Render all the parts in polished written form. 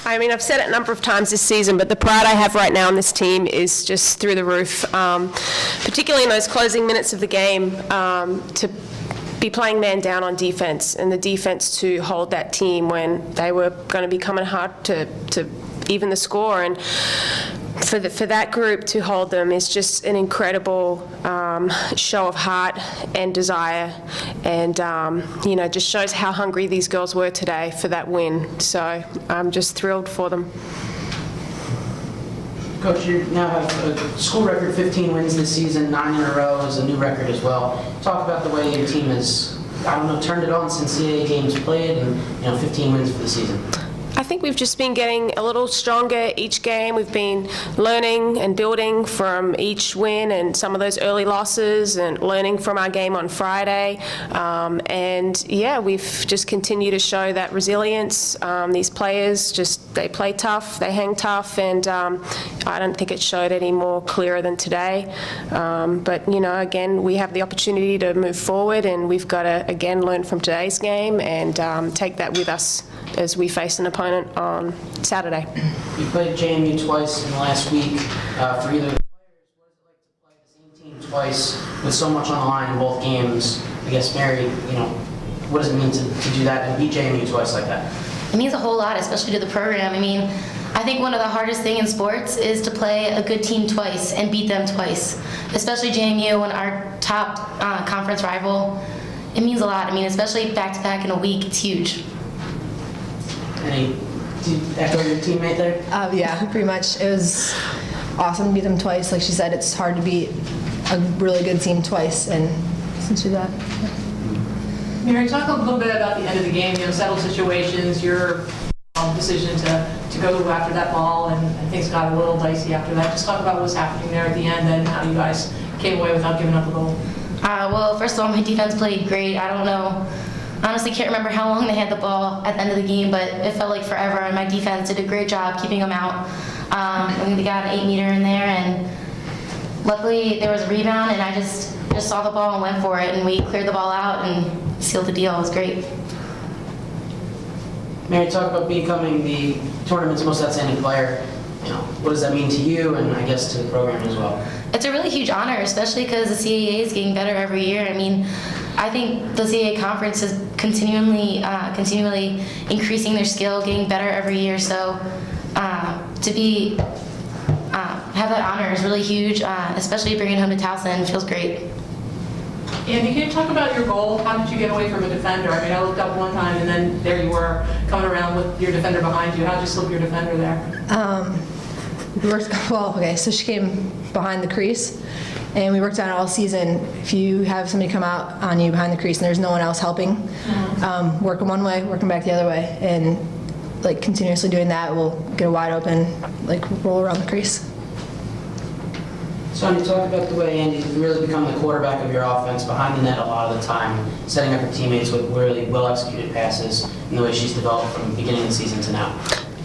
I mean, I've said it a number of times this season, but the pride I have right now in this team is just through the roof, particularly in those closing minutes of the game, to be playing man down on defense, and the defense to hold that team when they were going to be coming hard to even the score. And for that group to hold them is just an incredible show of heart and desire, and just shows how hungry these girls were today for that win. So I'm just thrilled for them. Coach, you now have a school record 15 wins this season, 9 in a row is a new record as well. Talk about the way your team has, turned it on since CAA games played, and 15 wins for the season. I think we've just been getting a little stronger each game. We've been learning and building from each win and some of those early losses, and learning from our game on Friday. We've just continued to show that resilience. These players they play tough, they hang tough, and I don't think it showed any more clearer than today. Again, we have the opportunity to move forward, and we've got to, again, learn from today's game and take that with us as we face an opponent on Saturday. You played JMU twice in the last week. For either of the players, what is it like to play the same team twice with so much on the line in both games? I guess, Mary, what does it mean to do that and beat JMU twice like that? It means a whole lot, especially to the program. I mean, I think one of the hardest things in sports is to play a good team twice and beat them twice, especially JMU, when our top conference rival. It means a lot. I mean, especially back-to-back in a week, it's huge. Do you echo your teammate there? Yeah, pretty much. It was awesome to beat them twice. Like she said, it's hard to beat a really good team twice, and since do that. Mary, talk a little bit about the end of the game, settled situations, your decision to go after that ball, and things got a little dicey after that. Just talk about what was happening there at the end and how you guys came away without giving up a goal. Well, first of all, my defense played great. I don't know. Honestly, can't remember how long they had the ball at the end of the game, but it felt like forever, and my defense did a great job keeping them out. We got an 8-meter in there, and luckily there was a rebound, and I just saw the ball and went for it, and we cleared the ball out and sealed the deal. It was great. Mary, talk about becoming the tournament's most outstanding player. What does that mean to you, and I guess to the program as well? It's a really huge honor, especially because the CAA is getting better every year. I mean, I think the CAA conference is continually increasing their skill, getting better every year. So to have that honor is really huge, especially bringing it home to Towson. It feels great. Andy, can you talk about your goal? How did you get away from a defender? I mean, I looked up one time, and then there you were coming around with your defender behind you. How did you slip your defender there? So she came behind the crease, and we worked on it all season. If you have somebody come out on you behind the crease and there's no one else helping, working one way, working back the other way, and continuously doing that, we'll get a wide open, roll around the crease. Sonia, talk about the way Andy's really become the quarterback of your offense, behind the net a lot of the time, setting up her teammates with really well-executed passes, and the way she's developed from the beginning of the season to now.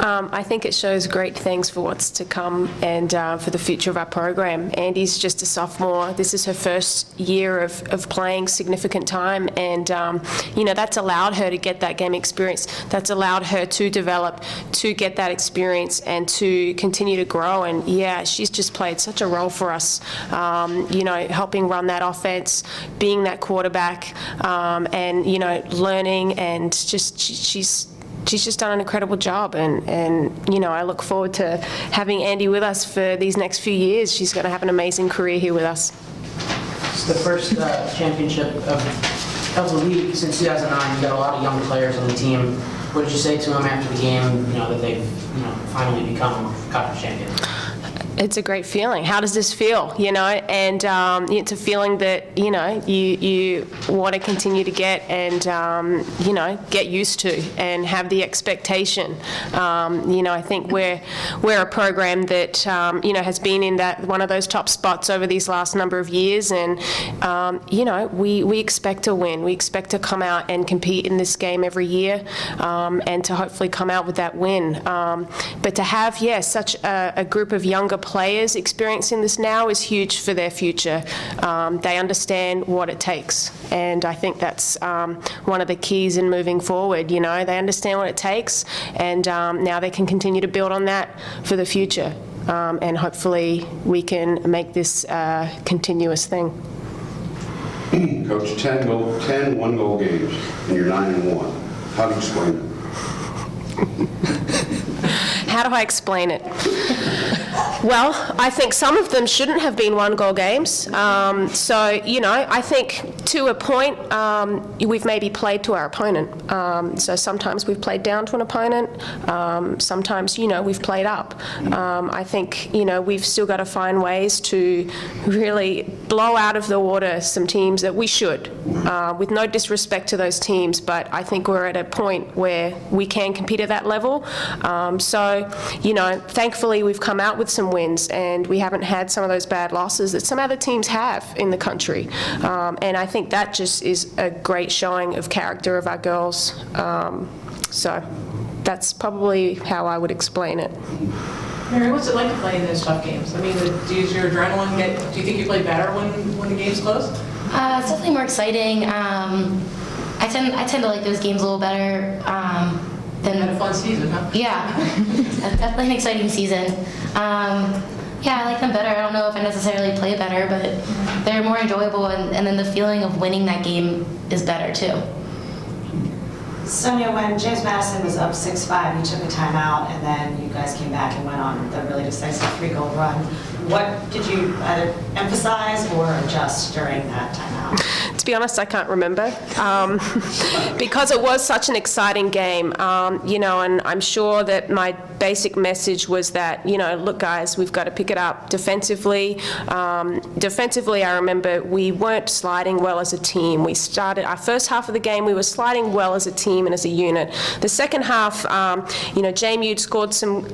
I think it shows great things for what's to come and for the future of our program. Andy's just a sophomore. This is her first year of playing significant time, and that's allowed her to get that game experience. That's allowed her to develop, to get that experience, and to continue to grow. And she's just played such a role for us, helping run that offense, being that quarterback, and learning, and she's just done an incredible job, and I look forward to having Andy with us for these next few years. She's going to have an amazing career here with us. It's the first championship of the league since 2009. You got a lot of young players on the team. What did you say to them after the game? That they've finally become conference champions. It's a great feeling. How does this feel? And it's a feeling that you want to continue to get and get used to and have the expectation. I think we're a program that has been in that one of those top spots over these last number of years, and we expect to win. We expect to come out and compete in this game every year, and to hopefully come out with that win. But to have such a group of younger players players experiencing this now is huge for their future. They understand what it takes, and I think that's one of the keys in moving forward. You know, they understand what it takes, and now they can continue to build on that for the future, and hopefully we can make this a continuous thing. Coach, 10 one-goal games, and you're 9-1. How do you explain it? How do I explain it? Well, I think some of them shouldn't have been one-goal games. So, you know, I think to a point, we've maybe played to our opponent. So sometimes we've played down to an opponent. Sometimes, you know, we've played up. I think, you know, we've still got to find ways to really blow out of the water some teams that we should, with no disrespect to those teams, but I think we're at a point where we can compete at that level. So, you know, thankfully we've come out with some wins, and we haven't had some of those bad losses that some other teams have in the country. And I think that just is a great showing of character of our girls. So that's probably how I would explain it. Mary, what's it like to play in those tough games? I mean, does your adrenaline do you think you play better when the game's close? It's definitely more exciting. I tend to like those games a little better than. You had a fun season, huh? Yeah, definitely an exciting season. Yeah, I like them better. I don't know if I necessarily play better, but they're more enjoyable, and then the feeling of winning that game is better too. Sonia, when James Madison was up 6-5, you took a timeout, and then you guys came back and went on the really decisive 3-goal run. What did you either emphasize or adjust during that timeout? To be honest, I can't remember, because it was such an exciting game, you know, and I'm sure that my basic message was that, you know, look guys, we've got to pick it up defensively. Defensively, I remember we weren't sliding well as a team. We started our first half of the game, we were sliding well as a team and as a unit. The second half, you know, JMU scored some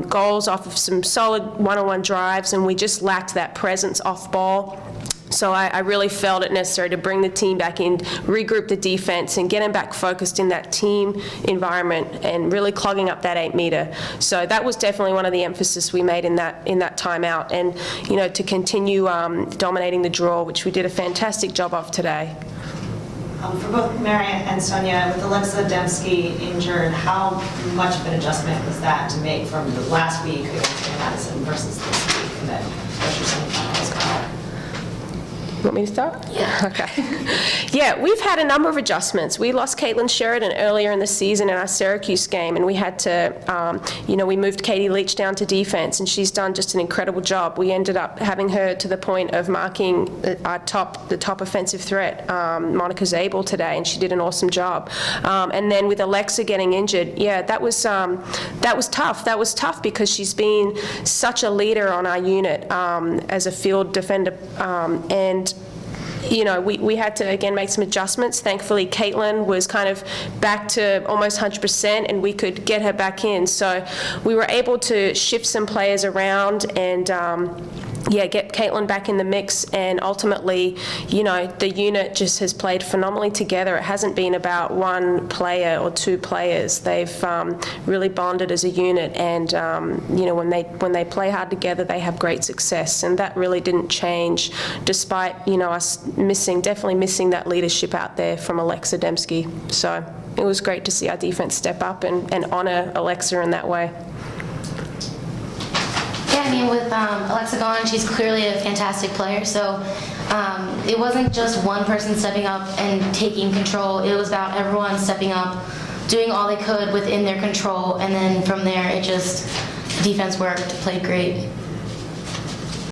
goals off of some solid one-on-one drives, and we just lacked that presence off ball. So I really felt it necessary to bring the team back in, regroup the defense, and get them back focused in that team environment and really clogging up that 8-meter. So that was definitely one of the emphasis we made in that timeout, and you know, to continue dominating the draw, which we did a fantastic job of today. For both Mary and Sonia, with Alexa Dembski injured, how much of an adjustment was that to make from the last week against James Madison versus this week, and then what you're saying as well? You want me to start? Yeah. Okay. Yeah, we've had a number of adjustments. We lost Caitlin Sheridan earlier in the season in our Syracuse game, and we had to, you know, we moved Katie Leach down to defense, and she's done just an incredible job. We ended up having her to the point of marking the top offensive threat, Monica Zabel, today, and she did an awesome job. And then with Alexa getting injured, yeah, that was tough. That was tough because she's been such a leader on our unit as a field defender, and you know, we had to, again, make some adjustments. Thankfully, Caitlin was kind of back to almost 100%, and we could get her back in. So we were able to shift some players around and, yeah, get Caitlin back in the mix, and ultimately, you know, the unit just has played phenomenally together. It hasn't been about one player or two players. They've really bonded as a unit, and you know, when they play hard together, they have great success, and that really didn't change, despite, you know, us definitely missing that leadership out there from Alexa Dembski. So it was great to see our defense step up and honor Alexa in that way. Yeah, I mean, with Alexa gone, she's clearly a fantastic player. So it wasn't just one person stepping up and taking control. It was about everyone stepping up, doing all they could within their control, and then from there, it just defense worked, played great.